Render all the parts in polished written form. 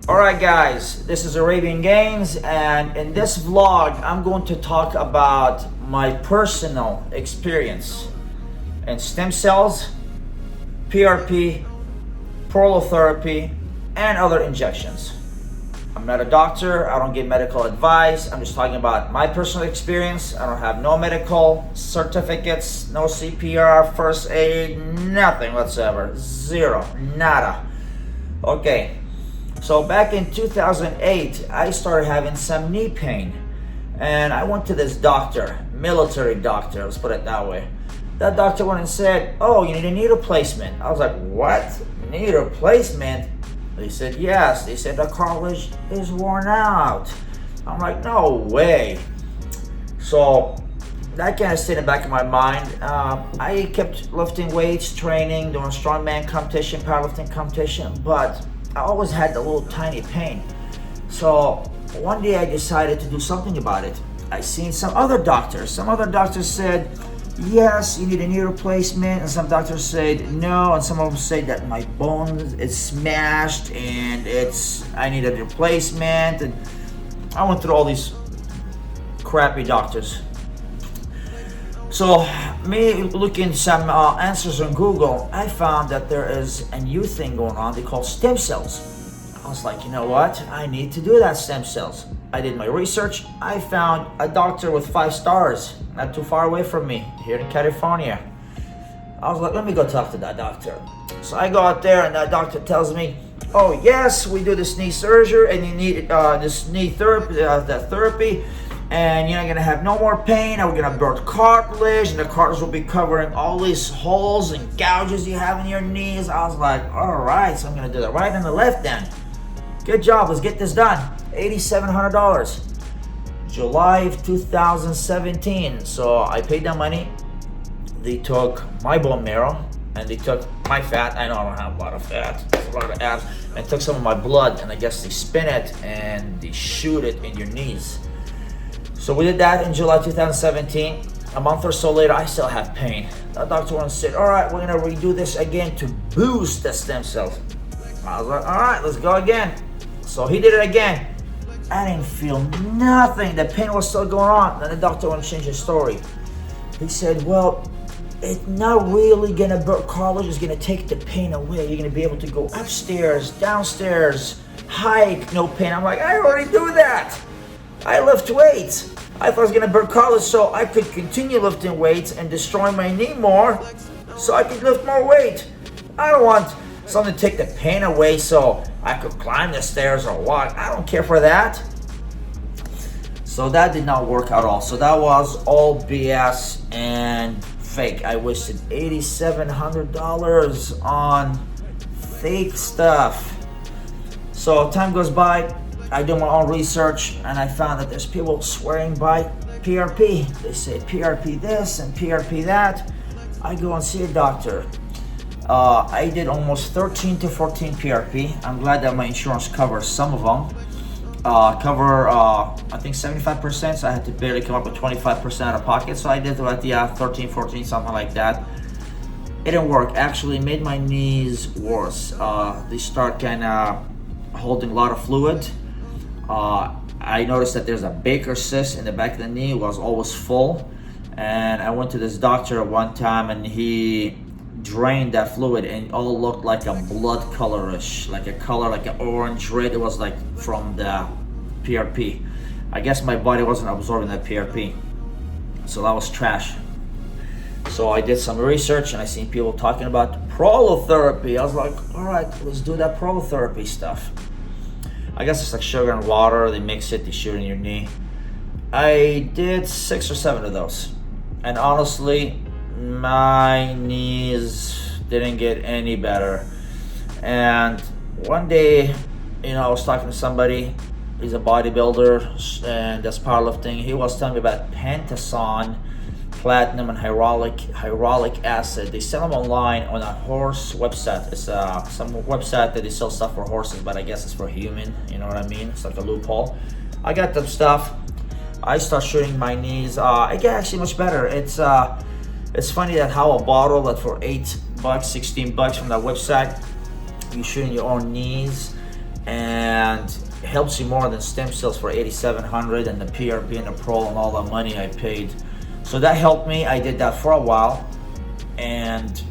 Alright guys, this is Arabian Games, and in this vlog I'm going to talk about my personal experience in stem cells, PRP, prolotherapy, and other injections. I'm not a doctor, I don't give medical advice, I'm just talking about my personal experience. I don't have no medical certificates, no CPR, first aid, nothing whatsoever. Zero, nada. Okay. So back in 2008, I started having some knee pain, and I went to this doctor, military doctor, let's put it that way. That doctor went and said, "Oh, you need a knee replacement." I was like, "What? Knee replacement?" They said, "Yes." They said, "The cartilage is worn out." I'm like, "No way." So that kind of stayed in the back of my mind. I kept lifting weights, training, doing strongman competition, powerlifting competition, but I always had the little tiny pain. So one day I decided to do something about it. I seen some other doctors. Some other doctors said, "Yes, you need a knee replacement," and some doctors said no, and some of them said that my bone is smashed and I need a replacement. And I went through all these crappy doctors. So me looking some answers on Google, I found that there is a new thing going on they call stem cells. I was like, you know what? I need to do that stem cells. I did my research. I found a doctor with 5 stars, not too far away from me, here in California. I was like, let me go talk to that doctor. So I go out there and that doctor tells me, "Oh yes, we do this knee surgery and you need this knee therapy, therapy. And you're not gonna have no more pain, and we're gonna burn cartilage, and the cartilage will be covering all these holes and gouges you have in your knees." I was like, all right, so I'm gonna do the right and the left then. Good job, let's get this done. $8,700. July of 2017. So I paid that money. They took my bone marrow and they took my fat. I know I don't have a lot of fat, there's a lot of abs. And took some of my blood, and I guess they spin it and they shoot it in your knees. So we did that in July 2017. A month or so later, I still have pain. The doctor once said, "All right, we're gonna redo this again to boost the stem cells." I was like, all right, let's go again. So he did it again. I didn't feel nothing. The pain was still going on. Then the doctor wanted to change his story. He said, "Well, it's not really gonna burn cartilage. It's gonna take the pain away. You're gonna be able to go upstairs, downstairs, hike, no pain." I'm like, I already do that. I lift weights. I thought I was gonna burn cartilage so I could continue lifting weights and destroy my knee more so I could lift more weight. I don't want something to take the pain away so I could climb the stairs or walk. I don't care for that. So that did not work at all. So that was all BS and fake. I wasted $8,700 on fake stuff. So time goes by, I do my own research, and I found that there's people swearing by PRP. They say PRP this and PRP that. I go and see a doctor. I did almost 13 to 14 PRP. I'm glad that my insurance covers some of them. I think 75%, so I had to barely come up with 25% out of pocket. So I did about 13, 14, something like that. It didn't work. Actually, it made my knees worse. They start kind of holding a lot of fluid. I noticed that there's a Baker cyst in the back of the knee. It was always full, and I went to this doctor one time and he drained that fluid and it all looked like a blood colorish, like a color like an orange red. It was like from the PRP. I guess my body wasn't absorbing that PRP, so that was trash. So I did some research and I seen people talking about prolotherapy. I was like, all right, let's do that prolotherapy stuff. I guess it's like sugar and water. They mix it, they shoot it in your knee. I did 6 or 7 of those. And honestly, my knees didn't get any better. And one day, I was talking to somebody. He's a bodybuilder and does powerlifting. He was telling me about Pentason, platinum, and hyaluronic acid. They sell them online on a horse website. It's some website that they sell stuff for horses, but I guess it's for human. You know what I mean? It's like a loophole. I got them stuff. I start shooting my knees. It got actually much better. It's funny that how a bottle that for $8, $16 from that website, you shoot in your own knees. and it helps you more than stem cells for $8,700 and the PRP and the Prol and all the money I paid. So that helped me. I did that for a while, and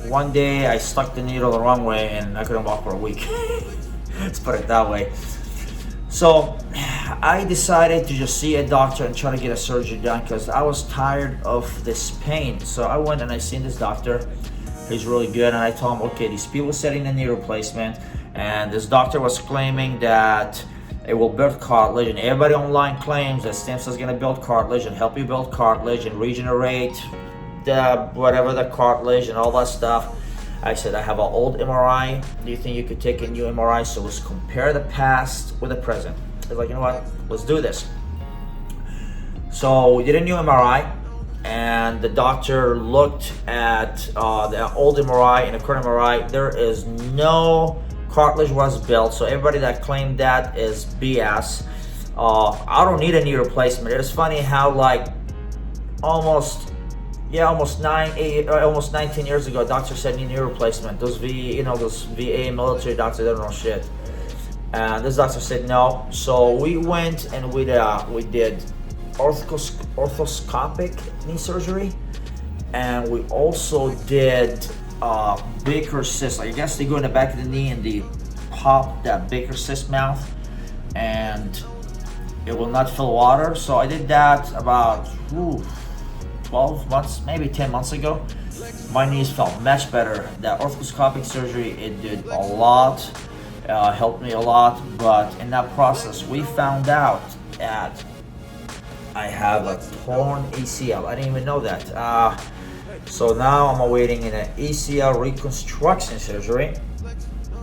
one day I stuck the needle the wrong way and I couldn't walk for a week. Let's put it that way. So I decided to just see a doctor and try to get a surgery done because I was tired of this pain. So I went and I seen this doctor. He's really good, and I told him, okay, these people said in a knee replacement, and this doctor was claiming that it will build cartilage, and everybody online claims that stem cells is going to build cartilage and help you build cartilage and regenerate the whatever the cartilage and all that stuff. I said, I have an old MRI. Do you think you could take a new MRI? So let's compare the past with the present. I was like, you know what? Let's do this. So we did a new MRI, and the doctor looked at the old MRI and the current MRI. There is no cartilage was built. So everybody that claimed that is BS. I don't need a knee replacement. It is funny how like almost 19 years ago, a doctor said knee replacement. Those VA military doctors, they don't know shit. And this doctor said no. So we went and we did orthoscopic knee surgery, and we also did Baker cyst. I guess they go in the back of the knee and they pop that Baker cyst mouth, and it will not fill water. So I did that about 12 months, maybe 10 months ago. My knees felt much better. That orthoscopic surgery, it did a lot, helped me a lot, but in that process, we found out that I have a torn ACL. I didn't even know that. So now I'm awaiting an ACL reconstruction surgery.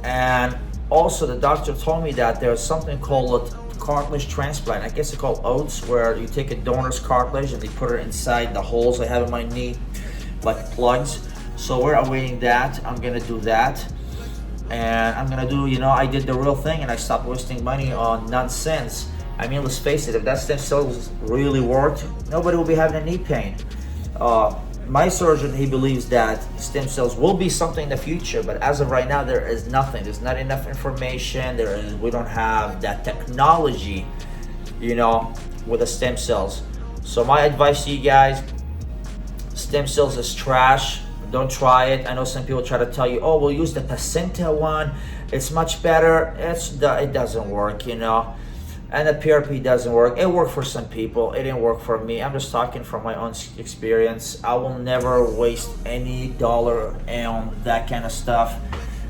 And also the doctor told me that there's something called cartilage transplant. I guess it's called OATS, where you take a donor's cartilage and they put it inside the holes I have in my knee, like plugs. So we're awaiting that. I'm gonna do that, and I'm gonna do, I did the real thing and I stopped wasting money on nonsense. I mean, let's face it, if that stem cells really worked, nobody will be having a knee pain. My surgeon, he believes that stem cells will be something in the future, but as of right now, there is nothing. There's not enough information. We don't have that technology, with the stem cells. So my advice to you guys, stem cells is trash. Don't try it. I know some people try to tell you, oh, we'll use the placenta one. It's much better. It doesn't work, And the PRP doesn't work. It worked for some people. It didn't work for me. I'm just talking from my own experience. I will never waste any dollar on that kind of stuff.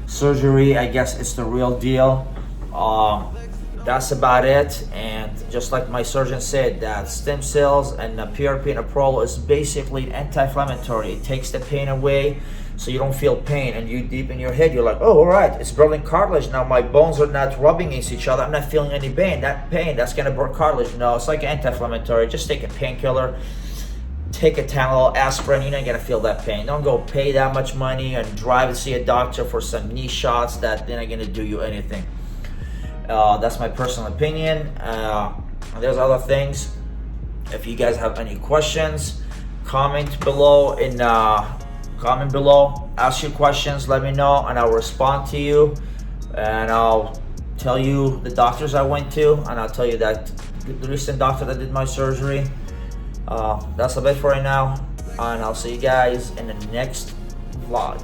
Surgery, I guess it's the real deal. That's about it. And just like my surgeon said, that stem cells and the PRP and the Prol is basically anti-inflammatory. It takes the pain away, so you don't feel pain, and you deep in your head, you're like, oh, all right, it's building cartilage now. My bones are not rubbing against each other. I'm not feeling any pain. That pain, that's gonna burn cartilage. No, it's like anti-inflammatory. Just take a painkiller, take a Tylenol, aspirin. You're not gonna feel that pain. Don't go pay that much money and drive to see a doctor for some knee shots that they're not gonna do you anything. That's my personal opinion. There's other things. If you guys have any questions, comment below. Comment below, ask your questions, let me know, and I'll respond to you, and I'll tell you the doctors I went to, and I'll tell you that the recent doctor that did my surgery. That's a bit for right now, and I'll see you guys in the next vlog.